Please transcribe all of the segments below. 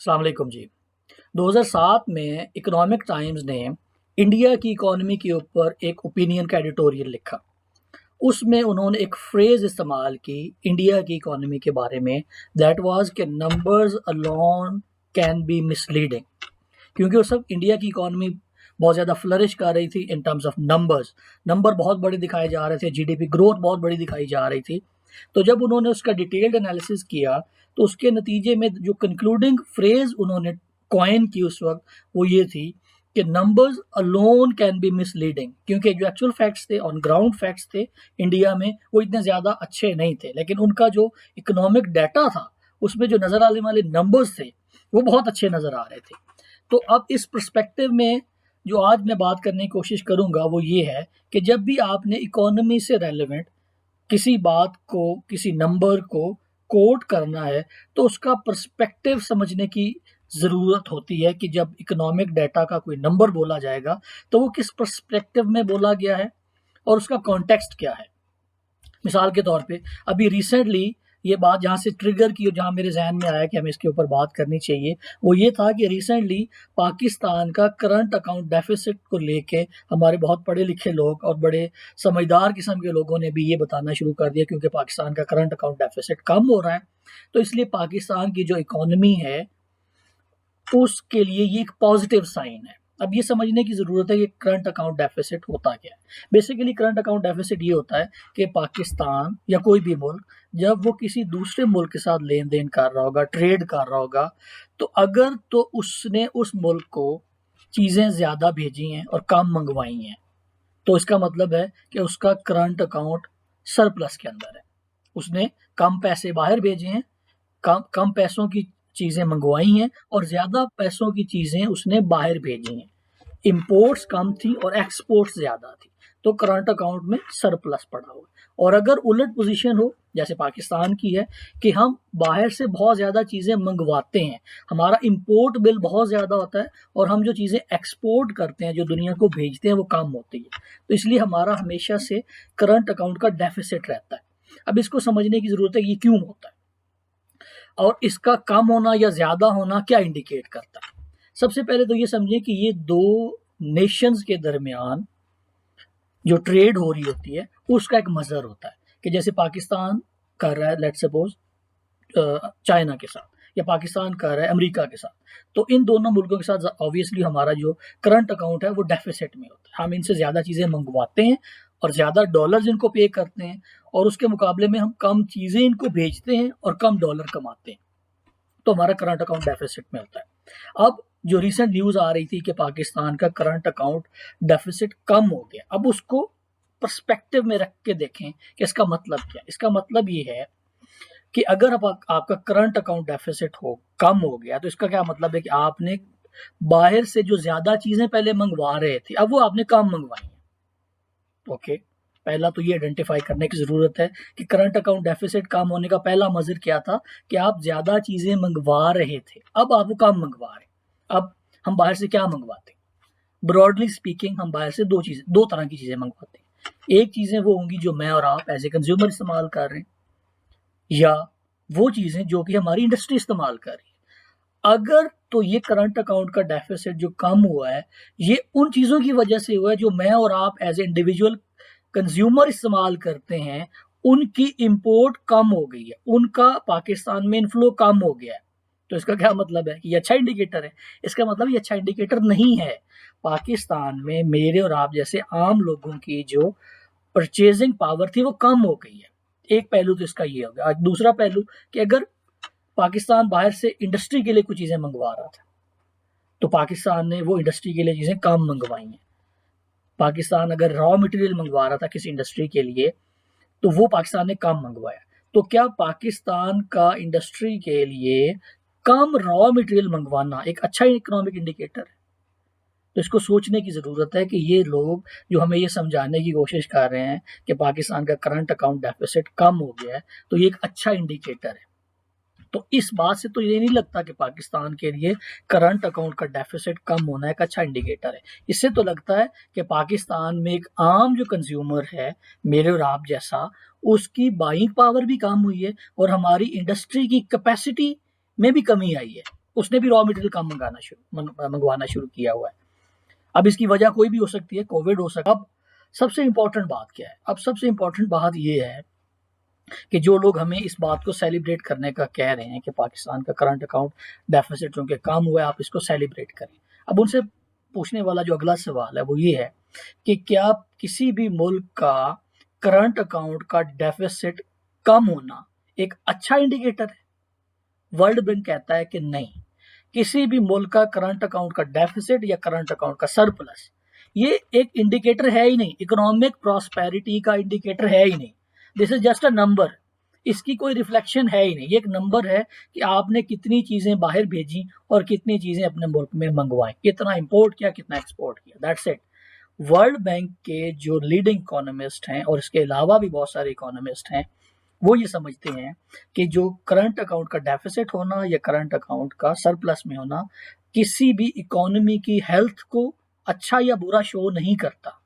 अस्सलाम वालेकुम जी। 2007 में इकोनॉमिक टाइम्स ने इंडिया की इकॉनमी के ऊपर एक ओपिनियन का एडिटोरियल लिखा। उसमें उन्होंने एक फ्रेज़ इस्तेमाल की इंडिया की इकॉनमी के बारे में, दैट वाज़ कि numbers alone can be misleading. क्योंकि उस वक़्त इंडिया की इकॉनमी बहुत ज़्यादा फ्लरिश कर रही थी in terms of numbers. Number बहुत बड़े दिखाए जा रहे थे, जीडीपी ग्रोथ बहुत बड़ी दिखाई जा रही थी। तो जब उन्होंने उसका डिटेल्ड एनालिसिस किया, तो उसके नतीजे में जो कंक्लूडिंग फ्रेज़ उन्होंने कॉइन की उस वक़्त, वो ये थी कि numbers alone can be misleading. क्योंकि जो एक्चुअल फैक्ट्स थे, ऑन ग्राउंड फैक्ट्स थे इंडिया में, वो इतने ज़्यादा अच्छे नहीं थे। लेकिन उनका जो इकोनॉमिक डाटा था, उसमें जो नज़र आने वाले नंबर्स थे, वो बहुत अच्छे नज़र आ रहे थे। तो अब इस पर्सपेक्टिव में जो आज मैं बात करने की कोशिश करूँगा, वो ये है कि जब भी आपने इकोनॉमी से रेलेवेंट किसी बात को, किसी नंबर को कोट करना है, तो उसका पर्सपेक्टिव समझने की ज़रूरत होती है कि जब इकोनॉमिक डाटा का कोई नंबर बोला जाएगा, तो वो किस पर्सपेक्टिव में बोला गया है और उसका कॉन्टेक्स्ट क्या है। मिसाल के तौर पे अभी रिसेंटली ये बात जहाँ से ट्रिगर की और जहाँ मेरे ज़हन में आया कि हमें इसके ऊपर बात करनी चाहिए, वो ये था कि रिसेंटली पाकिस्तान का करंट अकाउंट डेफ़िसिट को लेके हमारे बहुत पढ़े-लिखे लोग और बड़े समझदार किस्म के लोगों ने भी ये बताना शुरू कर दिया, क्योंकि पाकिस्तान का करंट अकाउंट डेफ़िसिट कम हो रहा है, तो इसलिए पाकिस्तान की जो इकॉनमी है, उसके लिए ये एक पॉज़िटिव साइन है। अब ये समझने की ज़रूरत है कि करंट अकाउंट डेफ़िसिट होता क्या है? बेसिकली करंट अकाउंट डेफ़िसिट ये होता है कि पाकिस्तान या कोई भी मुल्क जब वो किसी दूसरे मुल्क के साथ लेन-देन कर रहा होगा, ट्रेड कर रहा होगा, तो अगर तो उसने उस मुल्क को चीज़ें ज़्यादा भेजी हैं और कम मँगवाई हैं, तो इसका मतलब है कि उसका करंट अकाउंट सरप्लस के अंदर है। उसने कम पैसे बाहर भेजे हैं, कम कम पैसों की चीज़ें मँगवाई हैं और ज़्यादा पैसों की चीज़ें उसने बाहर भेजी हैं। इम्पोर्ट्स कम थी और एक्सपोर्ट्स ज़्यादा थी, तो करंट अकाउंट में सरप्लस पड़ा हुआ है। और अगर उलट पोज़ीशन हो, जैसे पाकिस्तान की है कि हम बाहर से बहुत ज़्यादा चीज़ें मँगवाते हैं, हमारा इम्पोर्ट बिल बहुत ज़्यादा होता है और हम जो चीज़ें एक्सपोर्ट करते हैं, जो दुनिया को भेजते हैं, वो कम होती है। तो इसलिए हमारा हमेशा से करंट अकाउंट का डेफ़िसिट रहता है। अब इसको समझने की ज़रूरत है, ये क्यों होता है? और इसका कम होना या ज़्यादा होना क्या इंडिकेट करता है? सबसे पहले तो ये समझिए कि ये 2 नेशंस के दरमियान जो ट्रेड हो रही होती है, उसका एक मज़र होता है कि जैसे पाकिस्तान कर रहा है, लेट्स सपोज़ चाइना के साथ, या पाकिस्तान कर रहा है अमेरिका के साथ। तो इन दोनों मुल्कों के साथ ऑब्वियसली हमारा जो करंट अकाउंट है, वो डेफ़िसिट में होता है। हम इनसे ज़्यादा चीज़ें मँगवाते हैं और ज़्यादा डॉलर्स इनको पे करते हैं, और उसके मुकाबले में हम कम चीज़ें इनको भेजते हैं और कम डॉलर कमाते हैं। तो हमारा करंट अकाउंट डेफ़िसिट में होता है। अब जो रीसेंट न्यूज़ आ रही थी कि पाकिस्तान का करंट अकाउंट डेफ़िसिट कम हो गया, अब उसको पर्सपेक्टिव में रख के देखें कि इसका मतलब क्या है? इसका मतलब ये है कि अगर अब आपका करंट अकाउंट डेफ़िसिट कम हो गया, तो इसका क्या मतलब है कि आपने बाहर से जो ज़्यादा चीज़ें पहले मँगवा रहे थे, अब वो आपने कम मँगवाई हैं। ओके, पहला तो ये आइडेंटिफ़ाई करने की ज़रूरत है कि करंट अकाउंट डेफ़िसिट कम होने का पहला मज़र क्या था कि आप ज़्यादा चीज़ें मँगवा रहे थे, अब आप वो कम मँगवा रहे हैं। अब हम बाहर से क्या मँगवाते हैं? ब्रॉडली स्पीकिंग हम बाहर से 2 तरह की चीज़ें मँगवाते हैं। एक चीज़ें वो होंगी जो मैं और आप एज़ ए कंज़्यूमर इस्तेमाल कर रहे हैं, या वो चीज़ें जो कि हमारी इंडस्ट्री इस्तेमाल कर रही है। अगर तो ये करंट अकाउंट का डेफ़िसिट जो कम हुआ है, ये उन चीज़ों की वजह से हुआ है जो मैं और आप एज़ ए इंडिविजुअल कंज़्यूमर इस्तेमाल करते हैं, उनकी इम्पोर्ट कम हो गई है, उनका पाकिस्तान में इनफ्लो कम हो गया है। तो इसका क्या मतलब है? ये अच्छा इंडिकेटर है? इसका मतलब ये अच्छा इंडिकेटर नहीं है। पाकिस्तान में मेरे और आप जैसे आम लोगों की जो परचेज़िंग पावर थी, वो कम हो गई है। एक पहलू तो इसका ये हो गया। दूसरा पहलू कि अगर पाकिस्तान बाहर से इंडस्ट्री के लिए कुछ चीज़ें मँगवा रहा था, तो पाकिस्तान ने वो इंडस्ट्री के लिए चीज़ें कम मँगवाई हैं। पाकिस्तान अगर रॉ मटेरियल मँगवा रहा था किसी इंडस्ट्री के लिए, तो वो पाकिस्तान ने कम मँगवाया। तो क्या पाकिस्तान का इंडस्ट्री के लिए कम रॉ मटेरियल मँगवाना एक अच्छा इकोनॉमिक इंडिकेटर है? तो इसको सोचने की ज़रूरत है कि ये लोग जो हमें ये समझाने की कोशिश कर रहे हैं कि पाकिस्तान का करंट अकाउंट डेफ़िसिट कम हो गया है, तो ये एक अच्छा इंडिकेटर है। तो इस बात से तो ये नहीं लगता कि पाकिस्तान के लिए करंट अकाउंट का डेफ़िसिट कम होना एक अच्छा इंडिकेटर है। इससे तो लगता है कि पाकिस्तान में एक आम जो कंज़्यूमर है, मेरे और आप जैसा, उसकी बाइंग पावर भी कम हुई है और हमारी इंडस्ट्री की कैपेसिटी में भी कमी आई है। उसने भी रॉ मटेरियल कम मंगवाना शुरू किया हुआ है। अब इसकी वजह कोई भी हो सकती है, कोविड हो सकता है। अब सबसे इम्पोर्टेंट बात क्या है? अब सबसे इम्पोर्टेंट बात ये है कि जो लोग हमें इस बात को सेलिब्रेट करने का कह रहे हैं कि पाकिस्तान का करंट अकाउंट डेफिसिट चूंकि कम हुआ है, आप इसको सेलिब्रेट करें। अब उनसे पूछने वाला जो अगला सवाल है वो ये है कि क्या किसी भी मुल्क का करंट अकाउंट का डेफिसिट कम होना एक अच्छा इंडिकेटर है? वर्ल्ड बैंक कहता है कि नहीं, किसी भी मुल्क का करंट अकाउंट का डेफिसिट या करंट अकाउंट का सरप्लस ये एक इंडिकेटर है ही नहीं, इकोनॉमिक प्रॉस्पेरिटी का इंडिकेटर है ही नहीं। This is just a number, इसकी कोई रिफ्लेक्शन है ही नहीं। ये एक नंबर है कि आपने कितनी चीजें बाहर भेजी और कितनी चीजें अपने मुल्क में मंगवाई, कितना इंपोर्ट किया, कितना एक्सपोर्ट किया, दैट्स इट। वर्ल्ड बैंक के जो लीडिंग इकोनॉमिस्ट हैं और इसके अलावा भी बहुत सारे इकोनॉमिस्ट हैं, वो ये समझते हैं कि जो करंट अकाउंट का डेफिसिट होना या करंट अकाउंट का सरप्लस में होना किसी भी इकोनॉमी की हेल्थ को अच्छा या बुरा शो नहीं करता।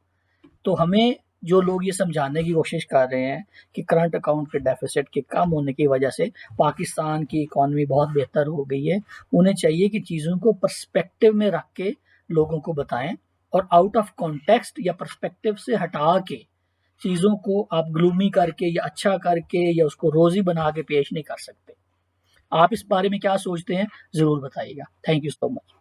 तो हमें जो लोग ये समझाने की कोशिश कर रहे हैं कि करंट अकाउंट के डेफिसिट के कम होने की वजह से पाकिस्तान की इकोनॉमी बहुत बेहतर हो गई है, उन्हें चाहिए कि चीज़ों को पर्सपेक्टिव में रख के लोगों को बताएं और आउट ऑफ कॉन्टेक्स्ट या पर्सपेक्टिव से हटा के चीज़ों को आप ग्लूमी करके या अच्छा करके या उसको रोज़ी बना के पेश नहीं कर सकते। आप इस बारे में क्या सोचते हैं, ज़रूर बताइएगा। Thank you so much.